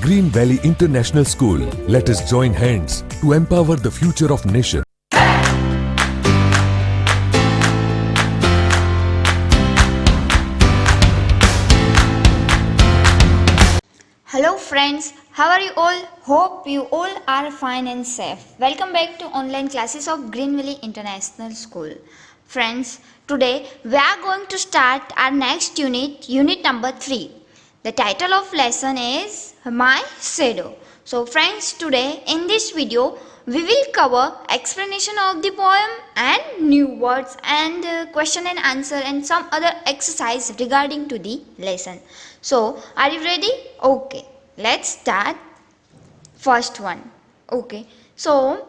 Green Valley International School. Let us join hands to empower the future of nation. Hello friends, how are you all? Hope you all are fine and safe. Welcome back to online classes of Green Valley International School. Friends, today we are going to start our next unit number 3. The title of lesson is My Shadow. So friends, today in this video we will cover explanation of the poem and new words and question and answer and some other exercise regarding to the lesson. So, are you ready? Okay, let's start. First one. Okay, so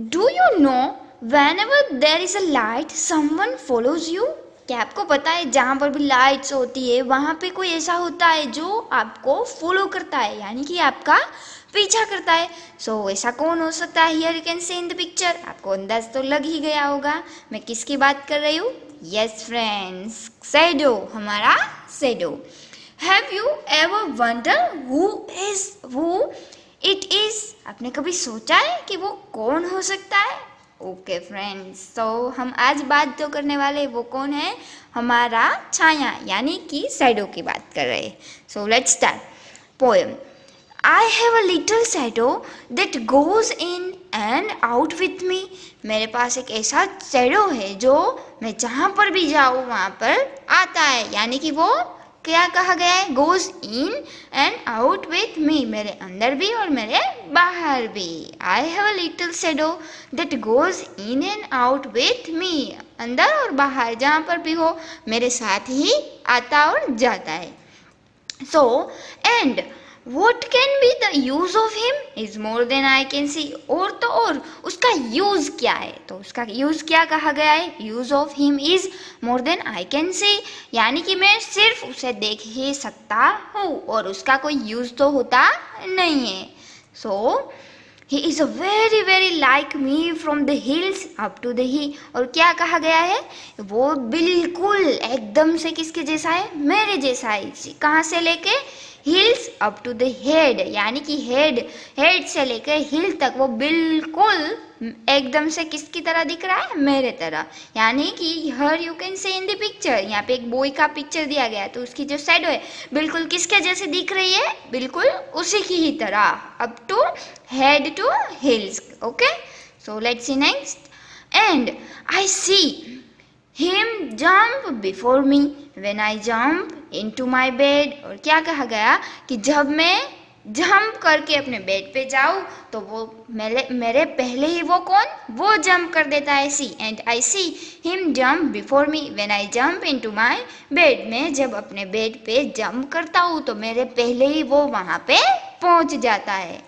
do you know whenever there is a light, someone follows you? क्या आपको पता है जहाँ पर भी lights होती है वहाँ पे कोई ऐसा होता है जो आपको फॉलो करता है यानी कि आपका पीछा करता है. सो ऐसा कौन हो सकता है? Here you can C in the picture. आपको अंदाज तो लग ही गया होगा मैं किसकी बात कर रही हूँ. यस फ्रेंड्स, शैडो, हमारा shadow. Have you ever wondered who it is? आपने कभी सोचा है कि वो कौन हो सकता है? ओके फ्रेंड्स, तो हम आज बात जो करने वाले वो कौन है? हमारा छाया यानी कि शैडो की बात कर रहे हैं. सो let's start. Poem. I have a little shadow that goes in and out with me. मेरे पास एक ऐसा शैडो है जो मैं जहाँ पर भी जाऊँ वहाँ पर आता है यानी कि वो क्या कहा गया है? Goes in and out with me. मेरे अंदर भी और मेरे बाहर भी. I have a little shadow that goes in and out with me. अंदर और बाहर जहाँ पर भी हो मेरे साथ ही आता और जाता है. So and what can be the use of him is more than I can see. और तो और उसका यूज क्या है? तो उसका यूज क्या कहा गया है? Use of him is more than I can see. यानी कि मैं सिर्फ उसे देख ही सकता हूँ और उसका कोई यूज तो होता नहीं है. So he is a very very like me from the hills up to the he. और क्या कहा गया है? वो बिल्कुल एकदम से किसके जैसा है? मेरे जैसा है. कहाँ से लेके? Heels up to the head यानी कि हेड से लेकर हिल तक वो बिल्कुल एकदम से किसकी तरह दिख रहा है? मेरे तरह. यानी कि हर you can say in the picture. यहाँ पे एक बॉय का पिक्चर दिया गया है तो उसकी जो शैडो है बिल्कुल किसके जैसे दिख रही है? बिल्कुल उसी की ही तरह. Up to head to heels. Okay, so let's see next. And I see him jump before me when I jump into my bed. और क्या कहा गया कि जब मैं जंप करके अपने बेड पे जाऊँ तो वो मेरे पहले ही वो कौन? वो जंप कर देता है. See and I see him jump before me when I jump into my bed. मैं जब अपने बेड पे जंप करता हूँ तो मेरे पहले ही वो वहाँ पे पहुँच जाता है.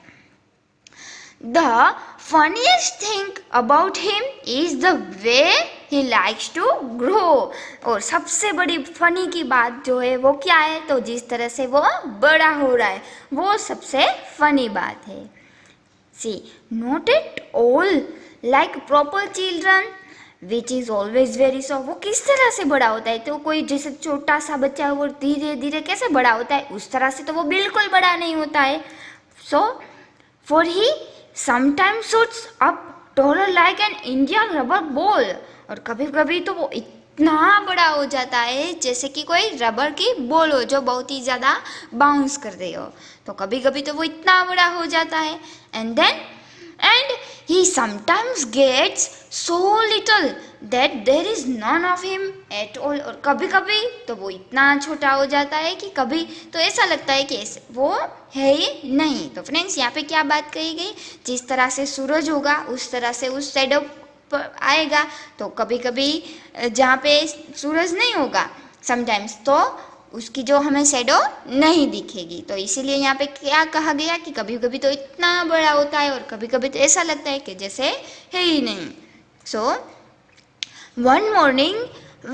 The funniest thing about him is the way he likes to grow. और सबसे बड़ी फनी की बात जो है वो क्या है? तो जिस तरह से वो बड़ा हो रहा है वो सबसे फनी बात है. See, not at all like proper children which is always very soft. वो किस तरह से बड़ा होता है? तो कोई जैसे छोटा सा बच्चा वो धीरे धीरे कैसे बड़ा होता है उस तरह से तो वो बिल्कुल बड़ा नहीं होता है. So for he sometimes shoots up taller like an Indian rubber ball. और कभी कभी तो वो इतना बड़ा हो जाता है जैसे कि कोई रबर की बॉल हो जो बहुत ही ज़्यादा बाउंस कर रही हो. तो कभी कभी तो वो इतना बड़ा हो जाता है. And he sometimes gets so little that there is none of him at all. और कभी कभी तो वो इतना छोटा हो जाता है कि कभी तो ऐसा लगता है कि वो है ही नहीं. तो फ्रेंड्स, यहाँ पे क्या बात कही गई? जिस तरह से सूरज होगा उस तरह से उस शैडो पर आएगा. तो कभी कभी जहाँ पे सूरज नहीं होगा समटाइम्स तो उसकी जो हमें शैडो नहीं दिखेगी. तो इसीलिए यहाँ पे क्या कहा गया कि कभी कभी तो इतना बड़ा होता है और कभी कभी तो ऐसा लगता है कि जैसे है ही नहीं. So one morning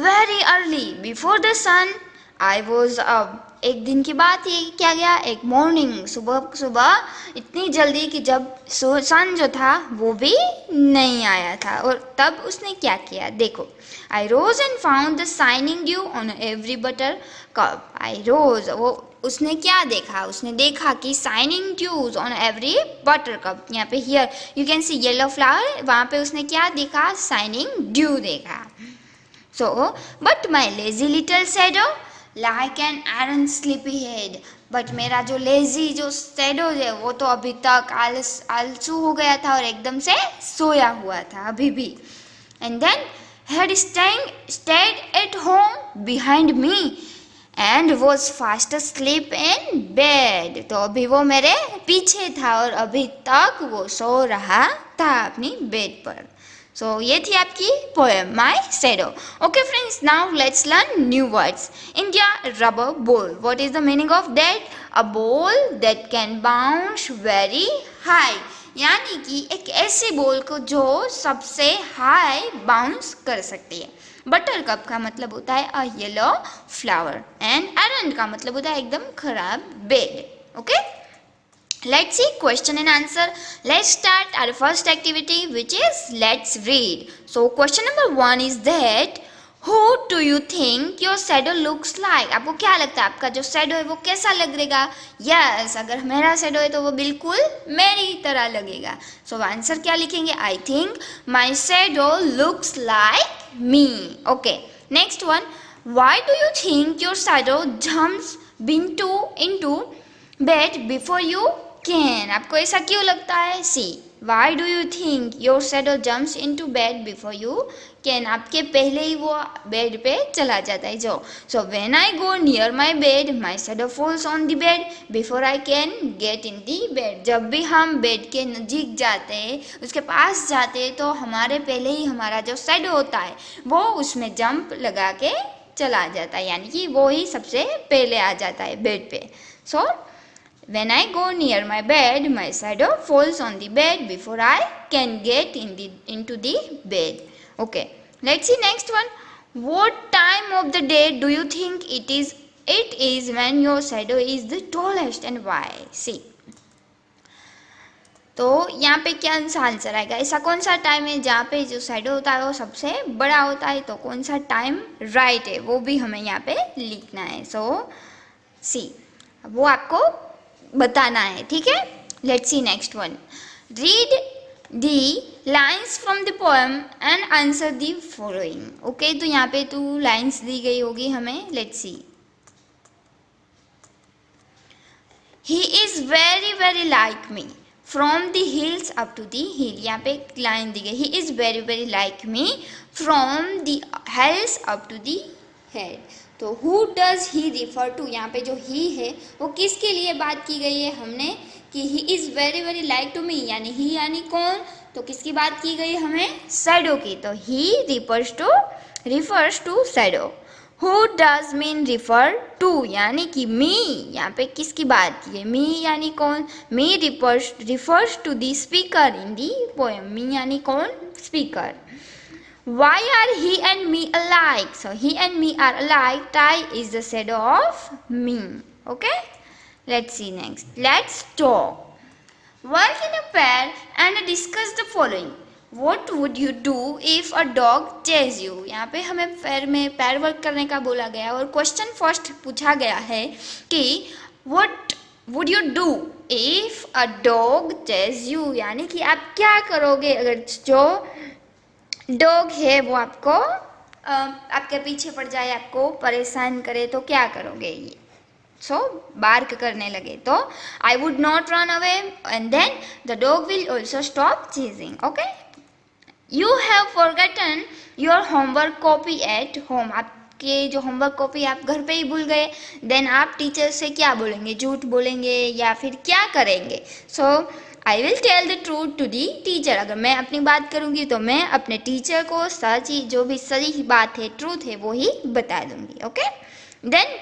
very early before the sun I was up. एक दिन की बात ये क्या गया? एक मॉर्निंग सुबह सुबह इतनी जल्दी कि जब सन जो था वो भी नहीं आया था. और तब उसने क्या किया? देखो. I rose and found the shining dew on every buttercup. I rose, वो उसने क्या देखा, उसने देखा कि shining dews on every buttercup. यहाँ पे here you can see yellow flower, वहाँ पे उसने क्या देखा, शाइनिंग ड्यू देखा। So but my lazy little shadow like an iron sleepy head, but मेरा जो लेजी जो शैडो है वो तो अभी तक आलसू हो गया था और एकदम से सोया हुआ था अभी भी। And then had stayed at home behind me and was fast asleep in bed। तो अभी वो मेरे पीछे था और अभी तक वो सो रहा था अपनी बेड पर। सो ये थी आपकी poem my shadow. Okay friends, now let's learn new words. India rubber ball, what is the meaning of that? A ball that can bounce very high, यानी कि एक ऐसी बॉल को जो सबसे हाई बाउंस कर सकती है। बटर कप का मतलब होता है अ येलो फ्लावर एंड आयरन का मतलब होता है एकदम खराब bed. Okay, let's see question and answer. Let's start our first activity, which is let's read. So question number 1 is that who do you think your shadow looks like? आपको क्या लगता है आपका जो शैडो है वो कैसा लगेगा? यस, अगर मेरा शैडो है तो वो बिल्कुल मेरी तरह लगेगा। सो आंसर क्या लिखेंगे? I think my shadow looks like me. Okay, next one, why do you think your shadow jumps into bed before you can? आपको ऐसा क्यों लगता है? See, why do you think your shadow jumps into bed before you can? आपके पहले ही वो bed पे चला जाता है जो। So when I go near my bed my shadow falls on the bed before I can get in the bed. जब भी हम बेड के नज़दीक जाते हैं, उसके पास जाते हैं, तो हमारे पहले ही हमारा जो शैडो होता है वो उसमें जंप लगा के चला जाता है, यानी कि वो ही सबसे पहले आ जाता है बेड पे। सो when I go near my bed, my shadow falls on the bed before I can get into the bed. Okay, let's see next one. What time of the day do you think it is? It is when your shadow is the tallest and why? See. तो यहाँ पे क्या answer आएगा? ऐसा कौन सा time है जहाँ पे जो शैडो होता है वो सबसे बड़ा होता है? तो कौन सा टाइम राइट है वो भी हमें यहाँ पे लिखना है। सो सी, वो आपको बताना है, ठीक है? Let's see next one. Read the lines from the poem and answer the following. Okay, तो यहाँ पे 2 लाइन्स दी गई होगी हमें। Let's see. He is very very like me from the hills up to the hill. यहाँ पे एक लाइन दी गई, he is very very like me from the hills up to the head. तो who does he refer to? यहाँ पे जो ही है वो किसके लिए बात की गई है हमने कि he is very very like to me, यानी ही यानी कौन? तो किसकी बात की गई हमें? शैडो की। तो he refers to shadow. Who does mean refer to, यानी कि मी, यहाँ पे किसकी बात की है? मी यानी कौन? Me refers to the speaker in the poem. Me यानी कौन? Speaker. Why are he and me alike? So he and me are alike. Tai is the shadow of me. Okay? Let's see next. Let's talk. Work in a pair and discuss the following. What would you do if a dog chase you? यहाँ पे हमें पैर work करने का बोला गया और question first पूछा गया है कि what would you do if a dog chase you? यानी कि आप क्या करोगे अगर जो डॉग है वो आपको आपके पीछे पड़ जाए, आपको परेशान करे, तो क्या करोगे? ये सो बार्क करने लगे तो I would not run away and then the dog will also stop chasing. Okay, you have forgotten your homework copy at home. आपके जो होमवर्क कॉपी आप घर पे ही भूल गए, देन आप टीचर से क्या बोलेंगे? झूठ बोलेंगे या फिर क्या करेंगे? So I will tell the truth to the teacher. अगर मैं अपनी बात करूँगी तो मैं अपने टीचर को सच ही, जो भी सही बात है, ट्रूथ है, वो ही बता दूँगी। Okay, then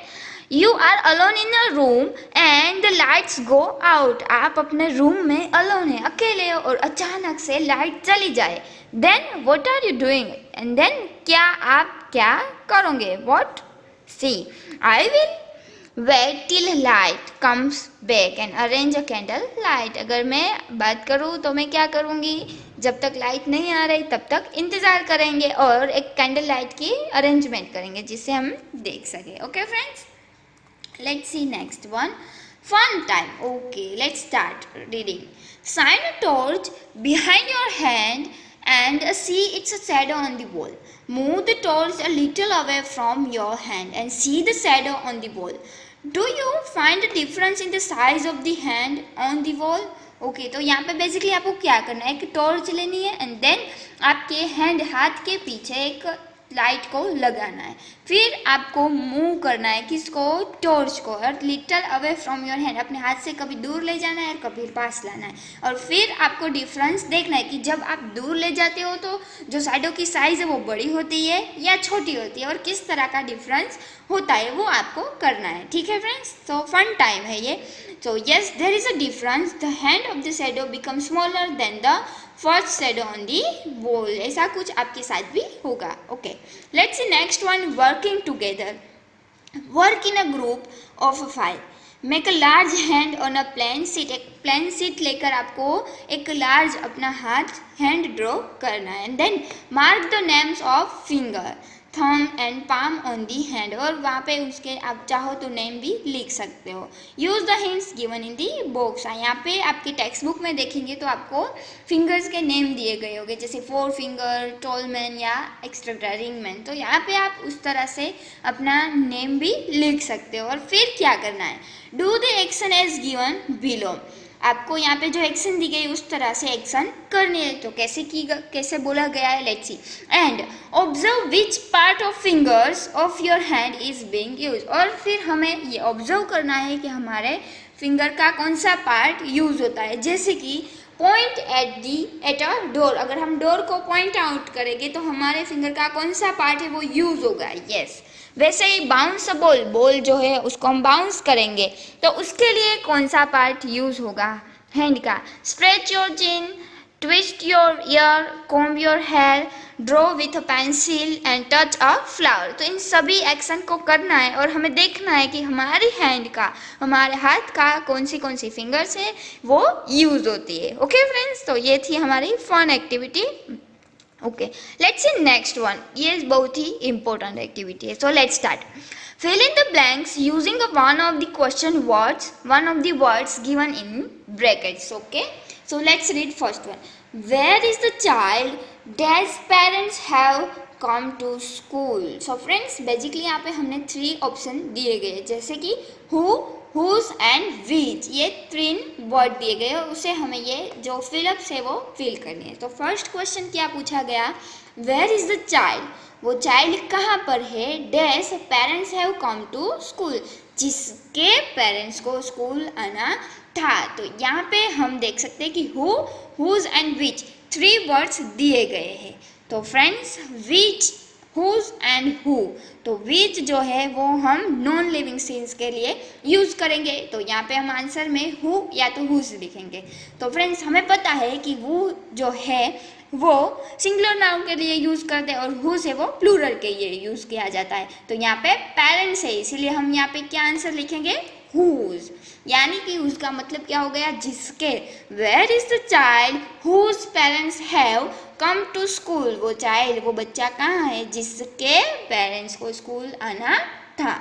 you are alone in a room and the lights go out. आप अपने रूम में अलोन है, अकेले हो, और अचानक से लाइट चली जाए, then what are you doing? And then आप क्या करोगे? What? See, I will wait till light comes back and arrange a candle light। अगर मैं बात करूँ तो मैं क्या करूँगी? जब तक लाइट नहीं आ रही तब तक इंतज़ार करेंगे और एक कैंडल लाइट की अरेंजमेंट करेंगे जिससे हम देख सके। Okay friends, Let's see next one. Fun time. Okay, let's start reading. Shine a torch behind your hand and see its shadow on the wall. Move the torch a little away from your hand and see the shadow on the wall. Do you find a difference in the size of the hand on the wall? Okay तो यहाँ पे basically आपको क्या करना है, एक torch लेनी है एंड देन आपके हाथ के पीछे एक लाइट को लगाना है, फिर आपको मूव करना है किसको, टॉर्च को, और little away from your hand, अपने हाथ से कभी दूर ले जाना है कभी पास लाना है, और फिर आपको डिफरेंस देखना है कि जब आप दूर ले जाते हो तो जो शैडो की साइज़ है वो बड़ी होती है या छोटी होती है, और किस तरह का डिफरेंस होता है वो आपको करना है. ठीक है फ्रेंड्स, तो फन टाइम है ये. So yes, there is a difference. The hand of the shadow becomes smaller than the first shadow on the wall. ऐसा कुछ आपके साथ भी होगा. Okay. Let's see next one. Working together. Work in a group of 5. Make a large hand on a plain sheet. एक plain sheet लेकर आपको एक large अपना हाथ hand draw करना है. And then mark the names of finger, थम and palm on the hand, और वहाँ पे उसके आप चाहो तो नेम भी लिख सकते हो. Use the hints given in the box. यहाँ पे आपकी टेक्स्ट बुक में देखेंगे तो आपको फिंगर्स के नेम दिए गए होंगे, जैसे 4 फिंगर, टॉल मैन या एक्स्ट्रा रिंग मैन. तो यहाँ पे आप उस तरह से अपना नेम भी लिख सकते हो. और फिर क्या करना है, do the action as given below. आपको यहाँ पे जो एक्शन दी गई उस तरह से एक्शन करनी है. तो कैसे बोला गया है, let's C. And observe which part of fingers of your hand is being use. और फिर हमें ये ऑब्जर्व करना है कि हमारे फिंगर का कौन सा पार्ट यूज होता है. जैसे कि पॉइंट एट अ डोर. अगर हम डोर को पॉइंट आउट करेंगे तो हमारे फिंगर का कौन सा पार्ट है वो यूज होगा. यस. वैसे ही बाउंस बॉल जो है उसको हम बाउंस करेंगे तो उसके लिए कौन सा पार्ट यूज होगा, हैंड का. Stretch your chin, twist your ear, comb your hair, draw with a pencil and touch a flower. तो इन सभी एक्शन को करना है और हमें देखना है कि हमारी हैंड का, हमारे हाथ का कौन सी फिंगर्स है वो यूज होती है. ओके फ्रेंड्स, तो ये थी हमारी fun activity. Okay, let's see next one. ये बहुत ही इंपॉर्टेंट एक्टिविटी है. So let's start. Fill in the blanks using one of the words given in brackets. Okay, so let's read first one. Where is the child Dad's parents have come to school? So friends, basically यहाँ पे हमने 3 option दिए गए, जैसे कि who, whose and which. ये 3 word दिए गए और उसे हमें ये जो फिलअप्स है वो फिल करनी है. तो फर्स्ट क्वेश्चन क्या पूछा गया, वेयर इज द चाइल्ड. वो चाइल्ड कहाँ पर है. Dash parents have come to school. जिसके पेरेंट्स को स्कूल आना था. तो यहाँ पे हम देख सकते हैं कि who, whose and which 3 words दिए गए हैं. तो friends, which, whose and who. तो विच जो है वो हम नॉन लिविंग थिंग्स के लिए यूज़ करेंगे. तो यहाँ पे हम आंसर में हु या तो हुज लिखेंगे. तो फ्रेंड्स, हमें पता है कि वो जो है वो सिंगुलर नाउन के लिए यूज़ करते हैं और हुज है वो प्लूरल के लिए यूज़ किया जाता है. तो यहाँ पे पेरेंट्स है, इसीलिए हम यहाँ पे क्या आंसर लिखेंगे, हुज. यानी कि उसका मतलब क्या हो गया, जिसके. Where is the child whose parents have come to school. वो चाइल्ड, वो बच्चा कहाँ है, जिसके पेरेंट्स को स्कूल आना था.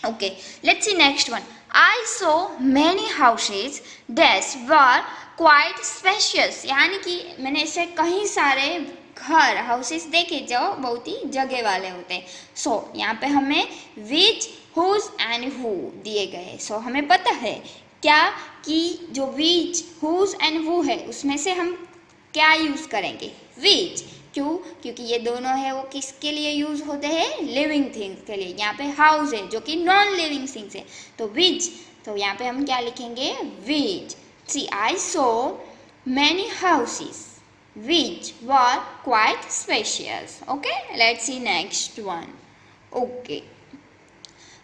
Okay, let's see next one. I saw many houses that were quite spacious. यानी कि मैंने ऐसे कई सारे घर, हाउसेस देखे जो बहुत ही जगह वाले होते हैं. सो यहाँ पे हमें विच, हुज एंड हु दिए गए. सो हमें पता है क्या कि जो विच, हुज एंड हु है उसमें से हम क्या यूज़ करेंगे, विच. क्यों, क्योंकि ये दोनों है वो किसके लिए यूज़ होते हैं, लिविंग थिंग्स के लिए. यहाँ पे हाउस है जो कि नॉन लिविंग थिंग्स है, तो विच. तो यहाँ पे हम क्या लिखेंगे, which. See I saw many houses which were quite spacious. Okay, let's see next one. Okay,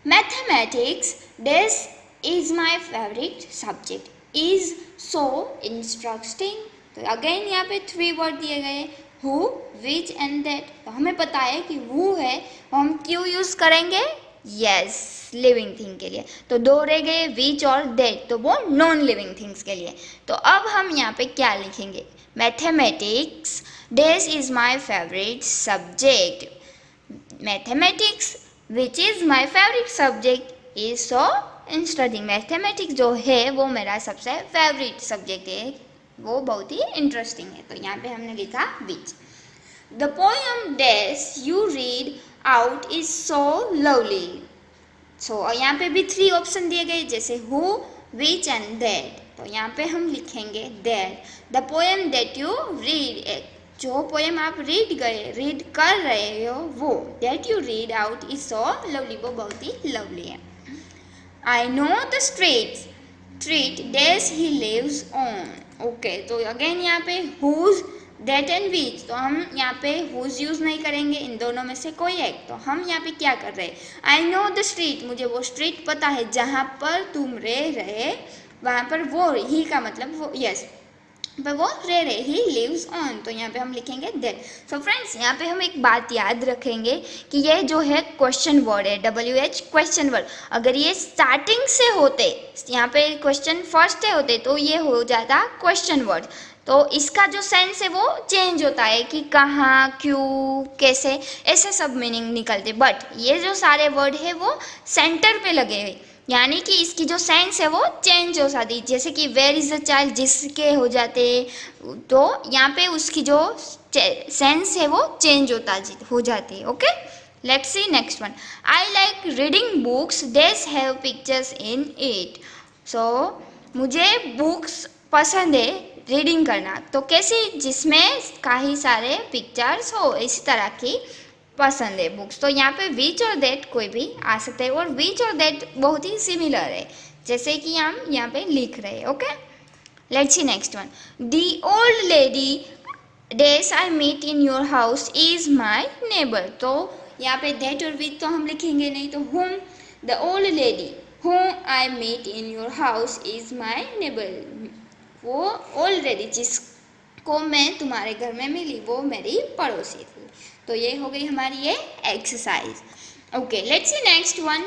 mathematics, this is my favorite subject, is so interesting. तो अगेन यहाँ पे 3 वर्ड दिए गए, who, which and that. तो हमें पता है कि who है हम क्यों यूज़ करेंगे, यस, लिविंग थिंग के लिए. तो 2 रह गए, विच और दैट, तो वो नॉन लिविंग थिंग्स के लिए. तो अब हम यहाँ पे क्या लिखेंगे, mathematics, this is my favourite subject. Mathematics which is my favourite subject is so interesting. Mathematics जो है वो मेरा सबसे फेवरेट सब्जेक्ट है, वो बहुत ही इंटरेस्टिंग है। तो यहाँ पे हमने लिखा which. The poem dash you read out is so lovely. So यहाँ पे भी 3 ऑप्शन दिए गए, जैसे हु, विच एंड दैट। तो यहाँ पे हम लिखेंगे that. The poem that you read, जो पोएम आप रीड कर रहे हो वो, that you read out is so lovely, वो बहुत ही लवली है। I know the street dash he lives on. Okay, तो अगेन यहाँ पे हुज, दैट एंड विच, तो हम यहाँ पे हुज यूज नहीं करेंगे, इन दोनों में से कोई एक। तो हम यहाँ पे क्या कर रहे हैं, आई नो द स्ट्रीट, मुझे वो स्ट्रीट पता है जहाँ पर तुम रह रहे, वहाँ पर वो ही का मतलब वो, यस, पर वो रह रहे, ही लिव्स ऑन, तो यहाँ पे हम लिखेंगे दैट। सो फ्रेंड्स, यहाँ पे हम एक बात याद रखेंगे कि ये जो है क्वेश्चन वर्ड है, WH क्वेश्चन वर्ड, अगर ये स्टार्टिंग से होते, यहाँ पे क्वेश्चन फर्स्ट से होते तो ये हो जाता क्वेश्चन वर्ड। तो इसका जो सेंस है वो चेंज होता है कि कहाँ, क्यों, कैसे, ऐसे सब मीनिंग निकलते। बट ये जो सारे वर्ड है वो सेंटर पे लगे हुए, यानी कि इसकी जो सेंस है वो चेंज हो जाती, जैसे कि वेयर इज द चाइल्ड जिसके हो जाते, तो यहाँ पे उसकी जो सेंस है वो चेंज हो जाती है। Okay, let's see next one. I like reading books days have pictures in it. So मुझे बुक्स पसंद है रीडिंग करना, तो कैसी, जिसमें काफ़ी सारे पिक्चर्स हो, इसी तरह की पसंद है बुक्स। तो यहाँ पे विच और दैट कोई भी आ सकता है, और विच और दैट बहुत ही सिमिलर है, जैसे कि हम यहाँ पे लिख रहे हैं। Okay, let's see next one. The old lady days I meet in your house is my neighbour. तो यहाँ पे दैट और विच तो हम लिखेंगे नहीं, तो हुम, the old lady whom I meet in your house is my neighbour, वो ओल्ड लेडी जिसको मैं तुम्हारे घर में मिली वो मेरी पड़ोसी थी। तो ये हो गई हमारी ये exercise. Okay, let's see next one.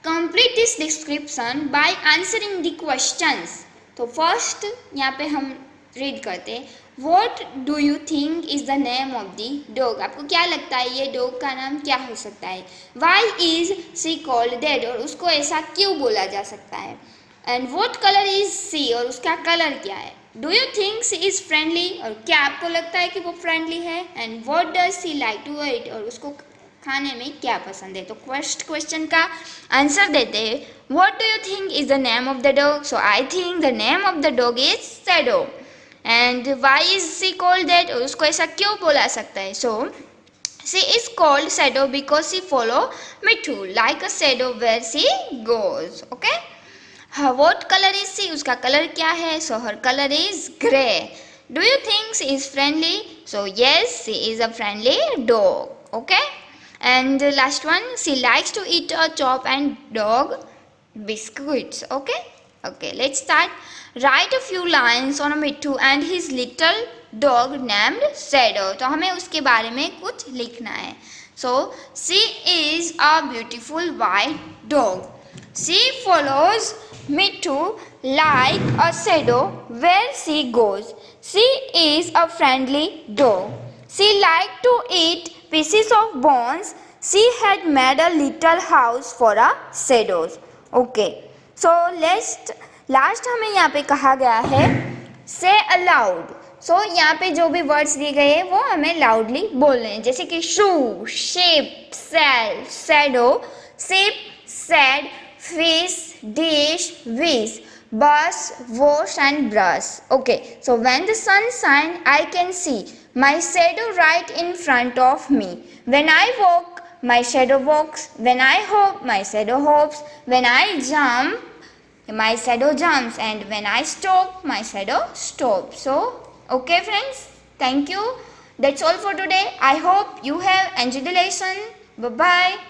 Complete this description by answering the questions. तो फर्स्ट यहाँ पे हम रीड करते हैं, what do you think is the name of the dog. आपको क्या लगता है ये डॉग का नाम क्या हो सकता है। Why is she called that, और उसको ऐसा क्यों बोला जा सकता है। And what colour is she, और उसका कलर क्या है। Do you think she is friendly, और क्या आपको लगता है कि वो फ्रेंडली है। And what does she like to eat, और उसको खाने में क्या पसंद है। तो फर्स्ट क्वेश्चन का आंसर देते हैं, what do you think is the name of the dog. So I think the name of the dog is shadow. And why is she called that, और उसको ऐसा क्यों बोला सकता है। So she is called shadow because she follow Mithu like a shadow where she goes. Okay, what colour is she, उसका colour क्या है। So her colour is grey. Do you think she is friendly. So yes, she is a friendly dog. Okay, and last one, she likes to eat a chop and dog biscuits. Okay, let's start. Write a few lines on a Mittu and his little dog named Shadow. तो हमें उसके बारे में कुछ लिखना है. So she is a beautiful white dog. She follows Mittu like a shadow where she goes. She is a friendly dog. She liked to eat pieces of bones. She had made a little house for a shadows. Okay, so last हमें यहाँ पे कहा गया है से allowed. सो यहाँ पे जो भी वर्ड्स दिए गए हैं वो हमें लाउडली बोलने हैं, जैसे कि shoe, shape, shell, shadow, ship, shed, fish, dish, wish, bush, wash and brush. Okay, so when the sun shine I can see my shadow right in front of me. When I walk my shadow walks. When I hop, my shadow hops. When I jump, my shadow jumps. And when I stop, my shadow stops. So, okay friends, thank you. That's all for today. I hope you have enjoyed the lesson. Bye bye.